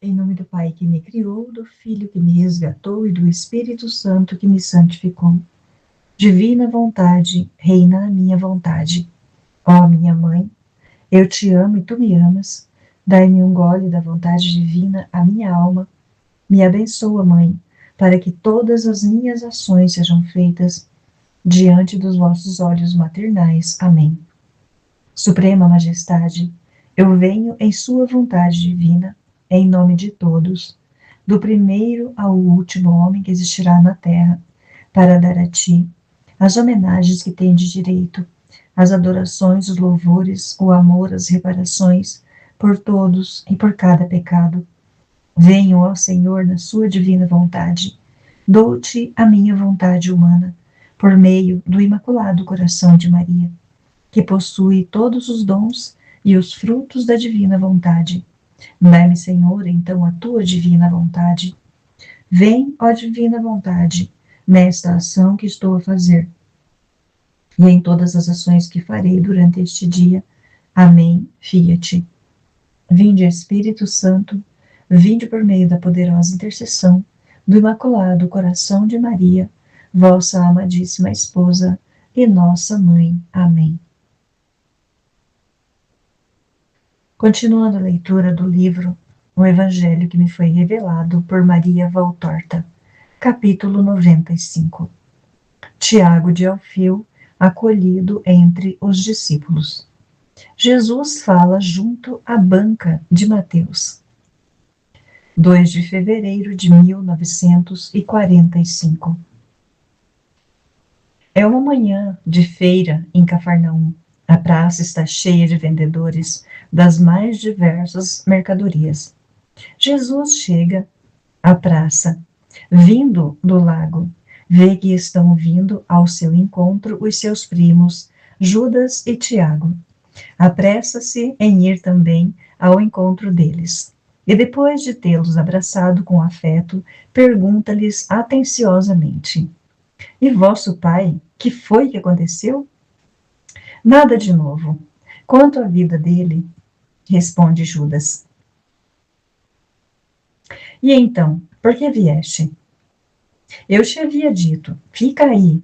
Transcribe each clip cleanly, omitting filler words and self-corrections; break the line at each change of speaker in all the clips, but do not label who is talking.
Em nome do Pai que me criou, do Filho que me resgatou e do Espírito Santo que me santificou. Divina vontade, reina a minha vontade. Ó minha mãe, eu te amo e tu me amas. Dai-me um gole da vontade divina à minha alma. Me abençoa, mãe, para que todas as minhas ações sejam feitas diante dos vossos olhos maternais. Amém. Suprema Majestade, eu venho em sua vontade divina, em nome de todos, do primeiro ao último homem que existirá na terra, para dar a ti as homenagens que tem de direito, as adorações, os louvores, o amor, as reparações, por todos e por cada pecado. Venho, ó Senhor, na sua divina vontade, dou-te a minha vontade humana, por meio do Imaculado Coração de Maria, que possui todos os dons e os frutos da divina vontade. Dai-me, Senhor, então a tua divina vontade. Vem, ó divina vontade, nesta ação que estou a fazer, e em todas as ações que farei durante este dia. Amém. Fiat. Vinde, Espírito Santo, vinde por meio da poderosa intercessão do Imaculado Coração de Maria, vossa amadíssima esposa e nossa mãe. Amém. Continuando a leitura do livro O Evangelho que me foi revelado por Maria Valtorta, capítulo 95. Tiago de Alfeu, acolhido entre os discípulos. Jesus fala junto à banca de Mateus. 2 de fevereiro de 1945. É uma manhã de feira em Cafarnaum. A praça está cheia de vendedores das mais diversas mercadorias. Jesus chega à praça, vindo do lago. Vê que estão vindo ao seu encontro os seus primos, Judas e Tiago. Apressa-se em ir também ao encontro deles. E depois de tê-los abraçado com afeto, pergunta-lhes atenciosamente: E vosso pai, que foi que aconteceu? Nada de novo. Quanto à vida dele, responde Judas. E então, por que vieste? Eu te havia dito, fica aí.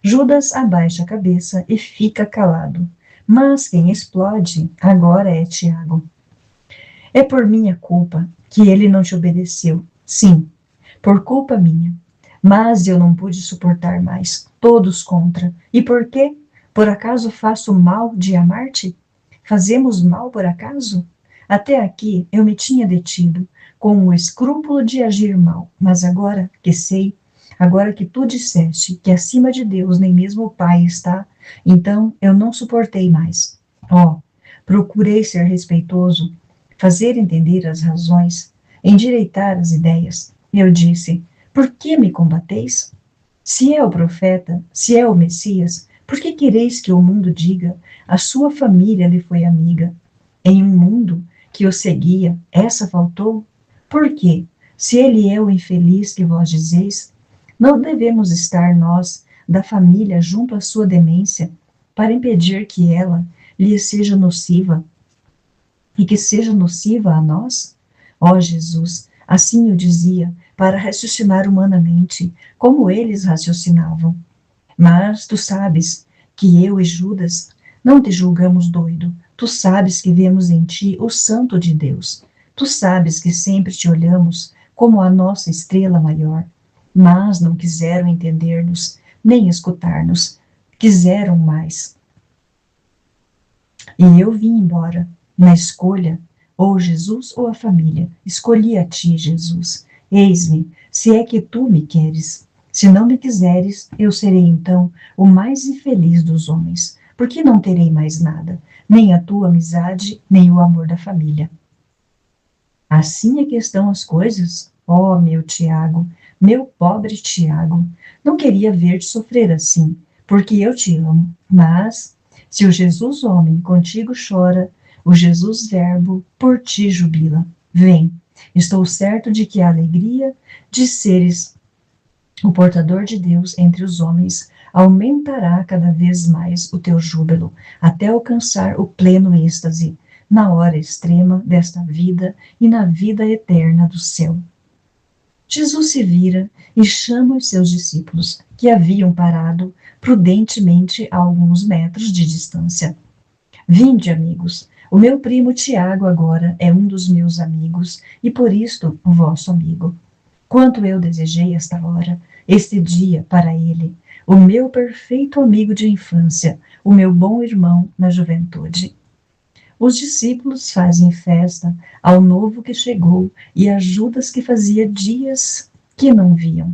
Judas abaixa a cabeça e fica calado. Mas quem explode agora é Tiago. É por minha culpa que ele não te obedeceu. Sim, por culpa minha. Mas eu não pude suportar mais, todos contra. E por quê? Por acaso faço mal de amar-te? Fazemos mal por acaso? Até aqui eu me tinha detido, com o escrúpulo de agir mal, mas agora que sei, agora que tu disseste que acima de Deus nem mesmo o Pai está, então eu não suportei mais. Procurei ser respeitoso, fazer entender as razões, endireitar as ideias. Eu disse: por que me combateis? Se é o profeta, se é o Messias, por que quereis que o mundo diga, a sua família lhe foi amiga? Em um mundo que o seguia, essa faltou? Por quê? Se ele é o infeliz que vós dizeis, não devemos estar nós, da família, junto à sua demência, para impedir que ela lhe seja nociva, e que seja nociva a nós? Ó Jesus, assim eu dizia, para raciocinar humanamente, como eles raciocinavam. Mas tu sabes que eu e Judas não te julgamos doido. Tu sabes que vemos em ti o Santo de Deus. Tu sabes que sempre te olhamos como a nossa estrela maior. Mas não quiseram entender-nos, nem escutar-nos. Quiseram mais. E eu vim embora. Na escolha, ou Jesus ou a família. Escolhi a ti, Jesus. Eis-me, se é que tu me queres. Se não me quiseres, eu serei então o mais infeliz dos homens, porque não terei mais nada, nem a tua amizade, nem o amor da família. Assim é que estão as coisas? Ó, meu Tiago, meu pobre Tiago, não queria ver-te sofrer assim, porque eu te amo, mas se o Jesus homem contigo chora, o Jesus verbo por ti jubila. Vem, estou certo de que a alegria de seres o portador de Deus entre os homens aumentará cada vez mais o teu júbilo, até alcançar o pleno êxtase. na hora extrema desta vida e na vida eterna do céu. Jesus se vira e chama os seus discípulos, que haviam parado prudentemente a alguns metros de distância. Vinde, amigos, o meu primo Tiago agora é um dos meus amigos e por isto vosso amigo. Quanto eu desejei esta hora, este dia para ele, o meu perfeito amigo de infância, o meu bom irmão na juventude. Os discípulos fazem festa ao novo que chegou e a Judas que fazia dias que não viam.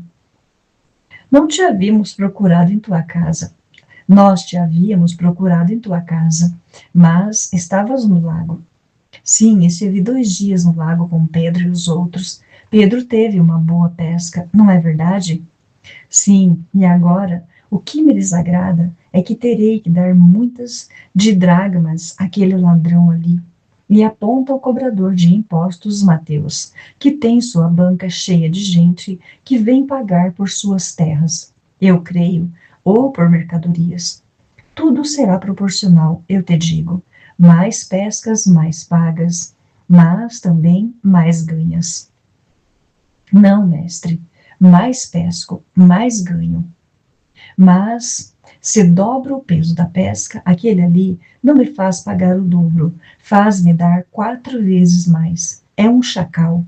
Não te havíamos procurado em tua casa. Nós te havíamos procurado em tua casa, mas estavas no lago. Sim, estive 2 dias no lago com Pedro e os outros. Pedro teve uma boa pesca, não é verdade? Sim, e agora, o que me desagrada é que terei que dar muitas de dracmas àquele ladrão ali. E aponta ao cobrador de impostos Mateus, que tem sua banca cheia de gente que vem pagar por suas terras. Eu creio, ou por mercadorias. Tudo será proporcional, eu te digo. Mais pescas, mais pagas, mas também mais ganhas. Não, mestre, mais pesco, mais ganho. Mas, se dobro o peso da pesca, aquele ali não me faz pagar o dobro, faz-me dar 4 vezes mais. É um chacal.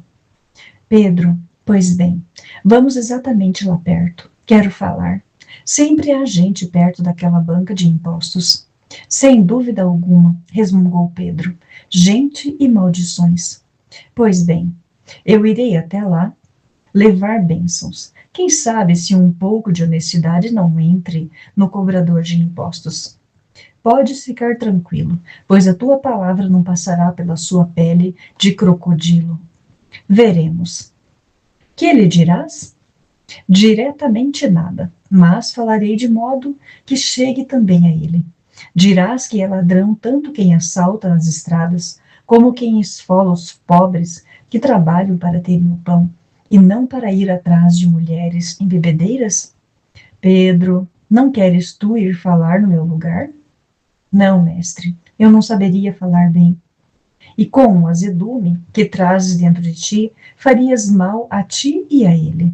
Pedro, pois bem, vamos exatamente lá perto. Quero falar. Sempre há gente perto daquela banca de impostos. Sem dúvida alguma, resmungou Pedro. Gente e maldições. Pois bem, eu irei até lá levar bênçãos. Quem sabe se um pouco de honestidade não entre no cobrador de impostos. Podes ficar tranquilo, pois a tua palavra não passará pela sua pele de crocodilo. Veremos. Que lhe dirás? Diretamente nada, mas falarei de modo que chegue também a ele. Dirás que é ladrão tanto quem assalta nas estradas, como quem esfola os pobres que trabalham para terem o pão, e não para ir atrás de mulheres em bebedeiras? Pedro, não queres tu ir falar no meu lugar? Não, mestre, eu não saberia falar bem. E com o azedume que trazes dentro de ti, farias mal a ti e a ele.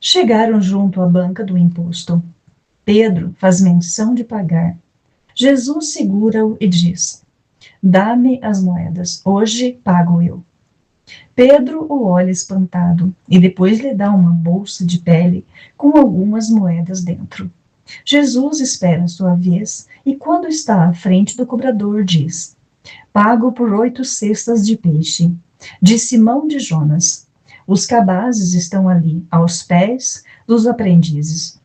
Chegaram junto à banca do imposto. Pedro faz menção de pagar. Jesus segura-o e diz: dá-me as moedas, hoje pago eu. Pedro o olha espantado e depois lhe dá uma bolsa de pele com algumas moedas dentro. Jesus espera a sua vez e, quando está à frente do cobrador, diz: pago por 8 cestas de peixe, de Simão de Jonas. Os cabazes estão ali, aos pés dos aprendizes.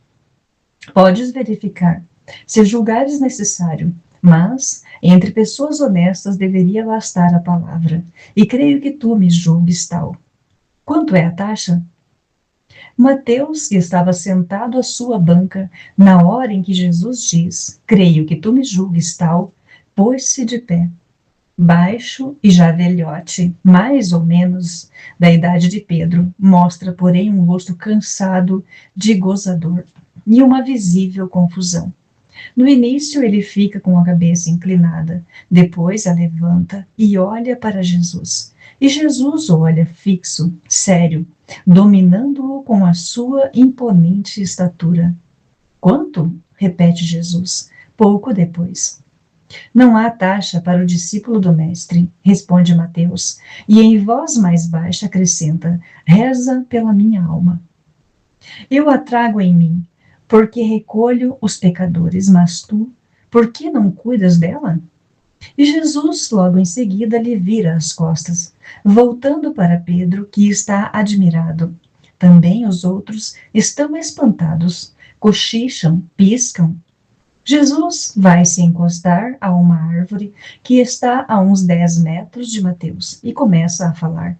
Podes verificar, se julgares necessário, mas entre pessoas honestas deveria bastar a palavra, e creio que tu me julgues tal. Quanto é a taxa? Mateus, que estava sentado à sua banca, na hora em que Jesus diz: creio que tu me julgues tal, pôs-se de pé. Baixo e já velhote, mais ou menos da idade de Pedro, mostra, porém, um rosto cansado de gozador e uma visível confusão. No início, ele fica com a cabeça inclinada, depois a levanta e olha para Jesus. E Jesus olha fixo, sério, dominando-o com a sua imponente estatura. Quanto? Repete Jesus, pouco depois. Não há taxa para o discípulo do mestre, responde Mateus, e em voz mais baixa acrescenta: reza pela minha alma. Eu a trago em mim, porque recolho os pecadores, mas tu, por que não cuidas dela? E Jesus logo em seguida lhe vira as costas, voltando para Pedro, que está admirado. Também os outros estão espantados, cochicham, piscam. Jesus vai se encostar a uma árvore que está a uns 10 metros de Mateus e começa a falar.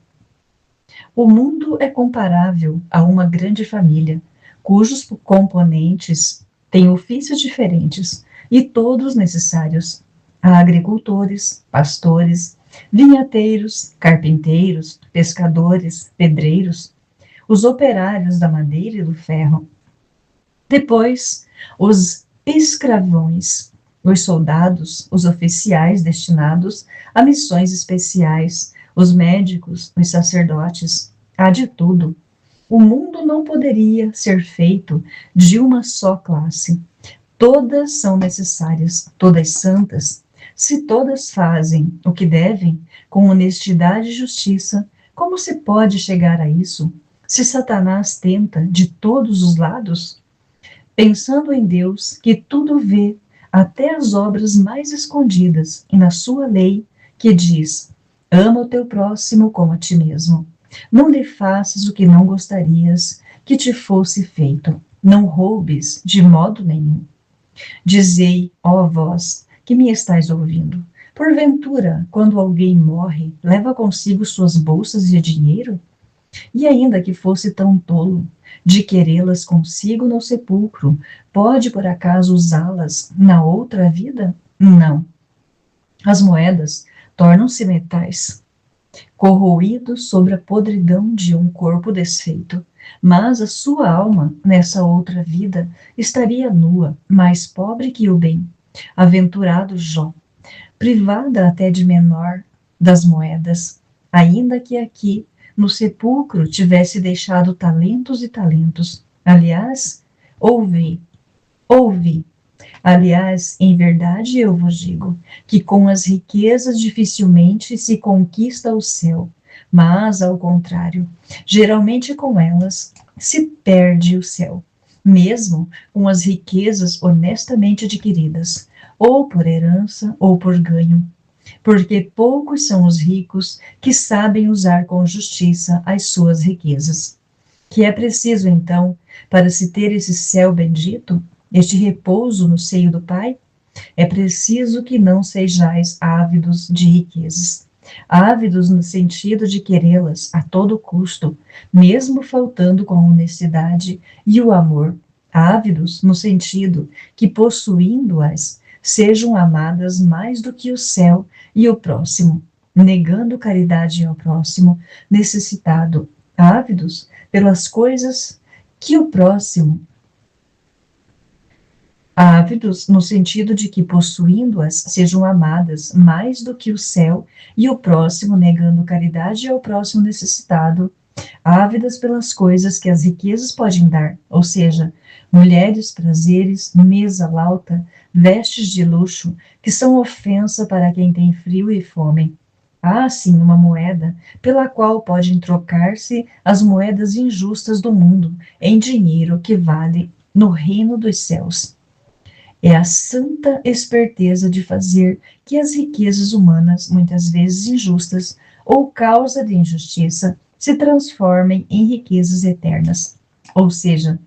O mundo é comparável a uma grande família, cujos componentes têm ofícios diferentes e todos necessários. Há agricultores, pastores, vinhateiros, carpinteiros, pescadores, pedreiros, os operários da madeira e do ferro. Depois, os escravões, os soldados, os oficiais destinados a missões especiais, os médicos, os sacerdotes, há de tudo. O mundo não poderia ser feito de uma só classe. Todas são necessárias, todas santas. Se todas fazem o que devem, com honestidade e justiça, como se pode chegar a isso? Se Satanás tenta de todos os lados? Pensando em Deus, que tudo vê, até as obras mais escondidas, e na sua lei, que diz: ama o teu próximo como a ti mesmo. Não lhe faças o que não gostarias que te fosse feito. Não roubes de modo nenhum. Dizei, ó vós, que me estáis ouvindo. Porventura, quando alguém morre, leva consigo suas bolsas de dinheiro? E ainda que fosse tão tolo de querê-las consigo no sepulcro, pode por acaso usá-las na outra vida? Não. As moedas tornam-se metais, corroídos sobre a podridão de um corpo desfeito. Mas a sua alma, nessa outra vida, estaria nua, mais pobre que o bem. Aventurado Jó, privada até de menor das moedas, ainda que aqui no sepulcro tivesse deixado talentos e talentos. Aliás, ouvi, ouvi. Aliás, em verdade eu vos digo que com as riquezas dificilmente se conquista o céu, mas, ao contrário, geralmente com elas se perde o céu, mesmo com as riquezas honestamente adquiridas, ou por herança ou por ganho, porque poucos são os ricos que sabem usar com justiça as suas riquezas. Que é preciso, então, para se ter esse céu bendito, este repouso no seio do Pai? É preciso que não sejais ávidos de riquezas. Ávidos no sentido de querê-las a todo custo, mesmo faltando com a honestidade e o amor. Ávidos no sentido que, possuindo-as, sejam amadas mais do que o céu e o próximo, negando caridade ao próximo necessitado. Ávidos pelas coisas que o próximo, ávidos no sentido de que, possuindo-as, sejam amadas mais do que o céu e o próximo, negando caridade ao próximo necessitado, ávidas pelas coisas que as riquezas podem dar, ou seja, mulheres, prazeres, mesa lauta, vestes de luxo, que são ofensa para quem tem frio e fome. Há, sim, uma moeda pela qual podem trocar-se as moedas injustas do mundo em dinheiro que vale no reino dos céus. É a santa esperteza de fazer que as riquezas humanas, muitas vezes injustas ou causa de injustiça, se transformem em riquezas eternas. Ou seja,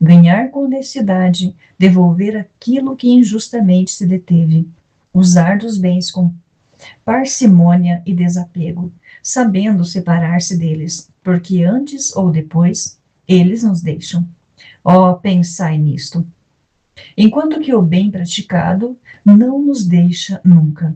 ganhar com honestidade, devolver aquilo que injustamente se deteve, usar dos bens com parcimônia e desapego, sabendo separar-se deles, porque antes ou depois eles nos deixam. Oh, pensai nisto. Enquanto que o bem praticado não nos deixa nunca.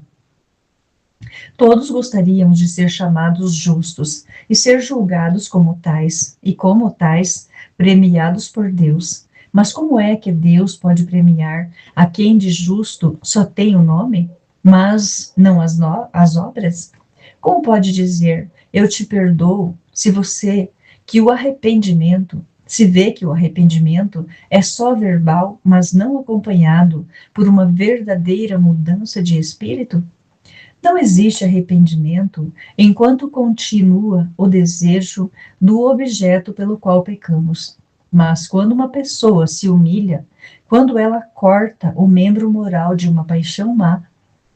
Todos gostaríamos de ser chamados justos e ser julgados como tais, e como tais, premiados por Deus. Mas como é que Deus pode premiar a quem de justo só tem o nome, mas não as obras? Como pode dizer, eu te perdoo, se se vê que o arrependimento é só verbal, mas não acompanhado por uma verdadeira mudança de espírito? Não existe arrependimento enquanto continua o desejo do objeto pelo qual pecamos. Mas quando uma pessoa se humilha, quando ela corta o membro moral de uma paixão má,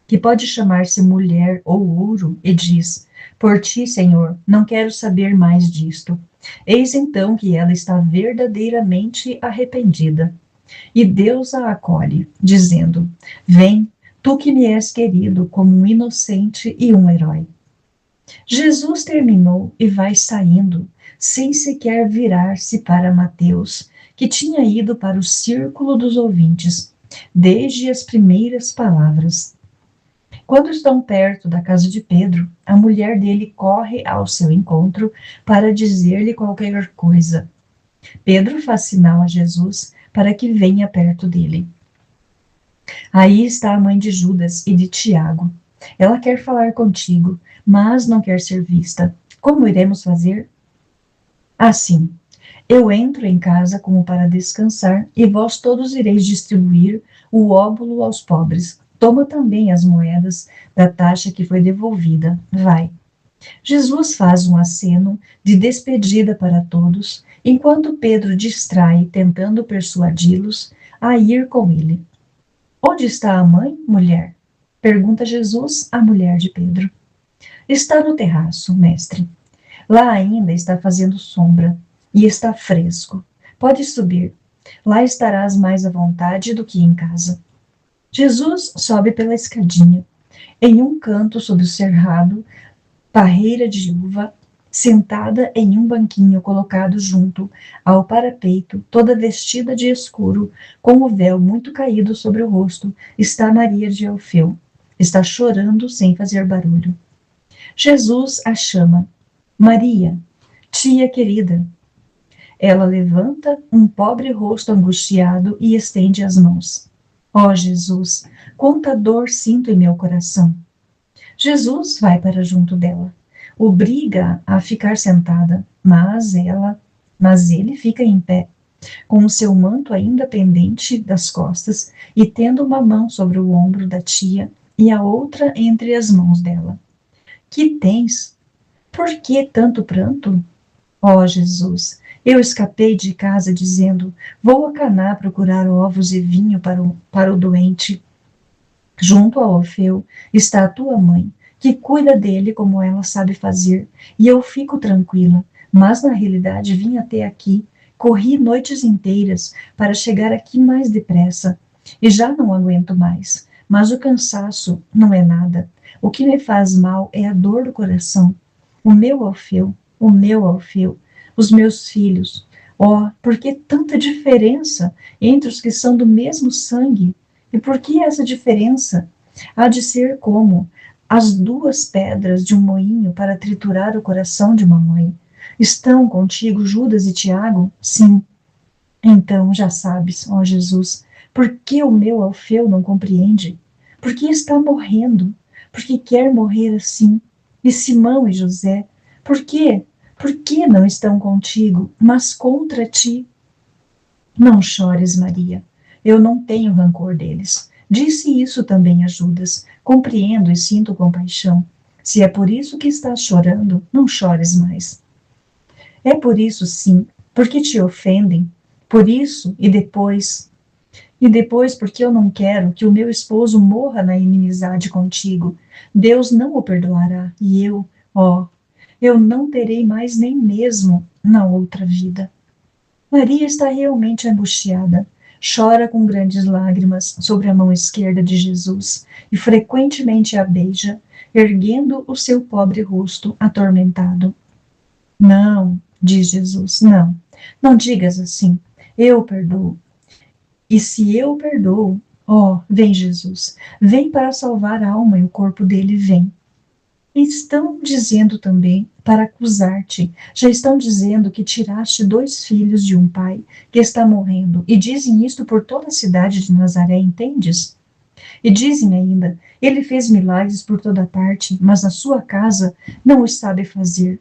que pode chamar-se mulher ou ouro, e diz: por ti, Senhor, não quero saber mais disto. Eis então que ela está verdadeiramente arrependida. E Deus a acolhe, dizendo: vem, tu que me és querido como um inocente e um herói. Jesus terminou e vai saindo, sem sequer virar-se para Mateus, que tinha ido para o círculo dos ouvintes, desde as primeiras palavras. Quando estão perto da casa de Pedro, a mulher dele corre ao seu encontro para dizer-lhe qualquer coisa. Pedro faz sinal a Jesus para que venha perto dele. Aí está a mãe de Judas e de Tiago. Ela quer falar contigo, mas não quer ser vista. Como iremos fazer? Assim, eu entro em casa como para descansar, e vós todos ireis distribuir o óbolo aos pobres. Toma também as moedas da taxa que foi devolvida. Vai. Jesus faz um aceno de despedida para todos, enquanto Pedro distrai, tentando persuadi-los a ir com ele. Onde está a mãe, mulher? Pergunta Jesus à mulher de Pedro. Está no terraço, mestre. Lá ainda está fazendo sombra e está fresco. Pode subir. Lá estarás mais à vontade do que em casa. Jesus sobe pela escadinha. Em um canto, sob o cerrado, parreira de uva, sentada em um banquinho colocado junto ao parapeito, toda vestida de escuro, com o véu muito caído sobre o rosto, está Maria de Alfeu. Está chorando sem fazer barulho. Jesus a chama. Maria, tia querida. Ela levanta um pobre rosto angustiado e estende as mãos. Ó Jesus, quanta dor sinto em meu coração. Jesus vai para junto dela, obriga a ficar sentada, mas ele fica em pé, com o seu manto ainda pendente das costas e tendo uma mão sobre o ombro da tia e a outra entre as mãos dela. Que tens? Por que tanto pranto? Ó Jesus, eu escapei de casa dizendo, vou a Caná procurar ovos e vinho para o doente. Junto a Orfeu está a tua mãe, que cuida dele como ela sabe fazer, e eu fico tranquila, mas na realidade vim até aqui, corri noites inteiras para chegar aqui mais depressa, e já não aguento mais, mas o cansaço não é nada. O que me faz mal é a dor do coração. O meu Alfeu, os meus filhos. Oh, por que tanta diferença entre os que são do mesmo sangue? E por que essa diferença? Há de ser como as duas pedras de um moinho para triturar o coração de uma mãe. Estão contigo Judas e Tiago? Sim. Então já sabes, ó Jesus, por que o meu Alfeu não compreende? Por que está morrendo? Por que quer morrer assim? E Simão e José? Por quê? Por que não estão contigo, mas contra ti? Não chores, Maria. Eu não tenho rancor deles. Disse isso também a Judas. Compreendo e sinto compaixão. Se é por isso que estás chorando, não chores mais. É por isso, sim, porque te ofendem. Por isso e depois porque eu não quero que o meu esposo morra na inimizade contigo. Deus não o perdoará, e eu não terei mais nem mesmo na outra vida. Maria está realmente angustiada. Chora com grandes lágrimas sobre a mão esquerda de Jesus e frequentemente a beija, erguendo o seu pobre rosto atormentado. Não, diz Jesus, não, não digas assim. Eu perdoo. E se eu perdoo, vem Jesus, vem para salvar a alma e o corpo dele vem. Estão dizendo também para acusar-te. Já estão dizendo que tiraste 2 filhos de um pai que está morrendo. E dizem isto por toda a cidade de Nazaré, entendes? E dizem ainda, ele fez milagres por toda parte, mas na sua casa não os sabe fazer.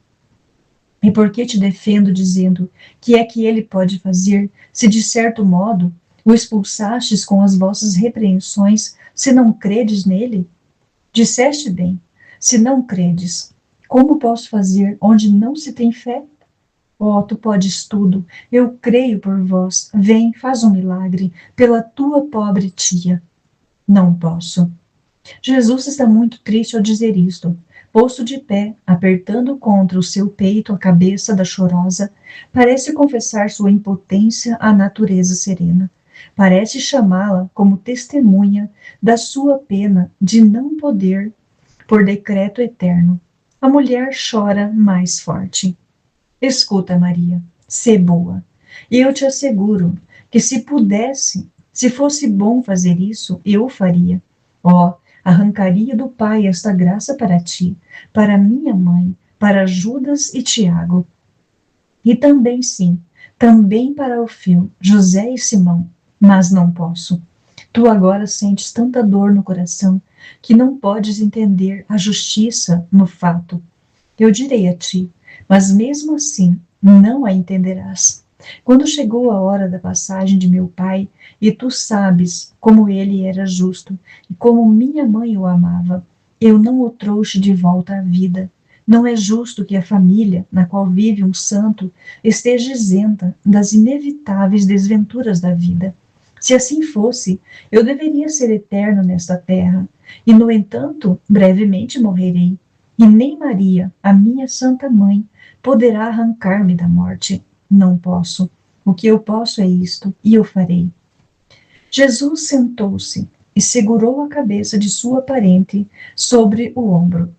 E por que te defendo dizendo que é que ele pode fazer, se de certo modo o expulsastes com as vossas repreensões, se não credes nele? Disseste bem. Se não credes, como posso fazer onde não se tem fé? Tu podes tudo, eu creio por vós. Vem, faz um milagre pela tua pobre tia. Não posso. Jesus está muito triste ao dizer isto. Posto de pé, apertando contra o seu peito a cabeça da chorosa, parece confessar sua impotência à natureza serena. Parece chamá-la como testemunha da sua pena de não poder por decreto eterno. A mulher chora mais forte. Escuta, Maria, sê boa. E eu te asseguro que se fosse bom fazer isso, eu o faria. Arrancaria do Pai esta graça para ti, para minha mãe, para Judas e Tiago. E também, sim, também para Alfeu, José e Simão. Mas não posso. Tu agora sentes tanta dor no coração que não podes entender a justiça no fato. Eu direi a ti, mas mesmo assim não a entenderás. Quando chegou a hora da passagem de meu pai, e tu sabes como ele era justo e como minha mãe o amava, eu não o trouxe de volta à vida. Não é justo que a família, na qual vive um santo, esteja isenta das inevitáveis desventuras da vida. Se assim fosse, eu deveria ser eterno nesta terra, e, no entanto, brevemente morrerei. E nem Maria, a minha Santa Mãe, poderá arrancar-me da morte. Não posso. O que eu posso é isto, e eu farei. Jesus sentou-se e segurou a cabeça de sua parente sobre o ombro.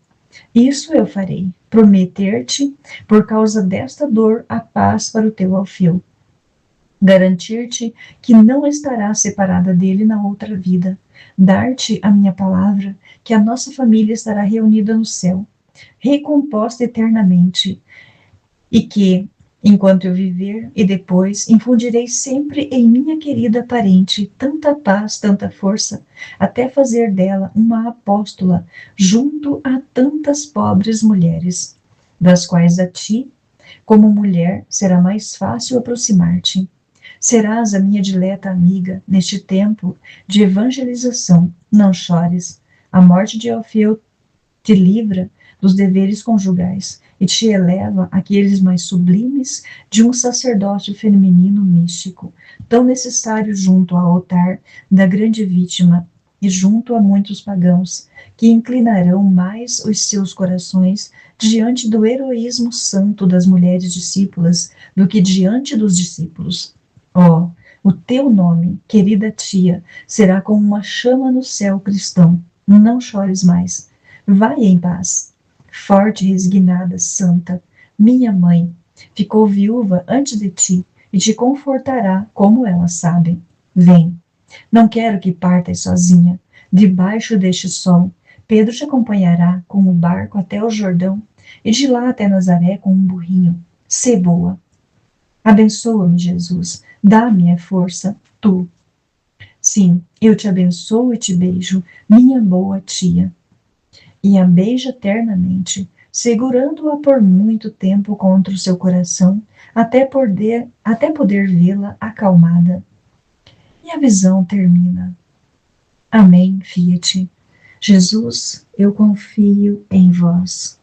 Isso eu farei, prometer-te, por causa desta dor, a paz para o teu alfeu. Garantir-te que não estarás separada dele na outra vida. Dar-te a minha palavra, que a nossa família estará reunida no céu, recomposta eternamente, e que, enquanto eu viver e depois, infundirei sempre em minha querida parente tanta paz, tanta força, até fazer dela uma apóstola junto a tantas pobres mulheres, das quais a ti, como mulher, será mais fácil aproximar-te. Serás a minha dileta amiga neste tempo de evangelização. Não chores. A morte de Alfeu te livra dos deveres conjugais e te eleva àqueles mais sublimes de um sacerdócio feminino místico, tão necessário junto ao altar da grande vítima e junto a muitos pagãos que inclinarão mais os seus corações diante do heroísmo santo das mulheres discípulas do que diante dos discípulos. Oh, o teu nome, querida tia, será como uma chama no céu cristão. Não chores mais. Vai em paz. Forte, resignada, santa, minha mãe, ficou viúva antes de ti e te confortará como ela sabe. Vem. Não quero que partas sozinha. Debaixo deste sol, Pedro te acompanhará com o barco até o Jordão e de lá até Nazaré com um burrinho. Sê boa. Abençoa-me, Jesus. Dá-me a força, tu. Sim, eu te abençoo e te beijo, minha boa tia. E a beija ternamente, segurando-a por muito tempo contra o seu coração, até poder vê-la acalmada. E a visão termina. Amém, Fiat. Jesus, eu confio em vós.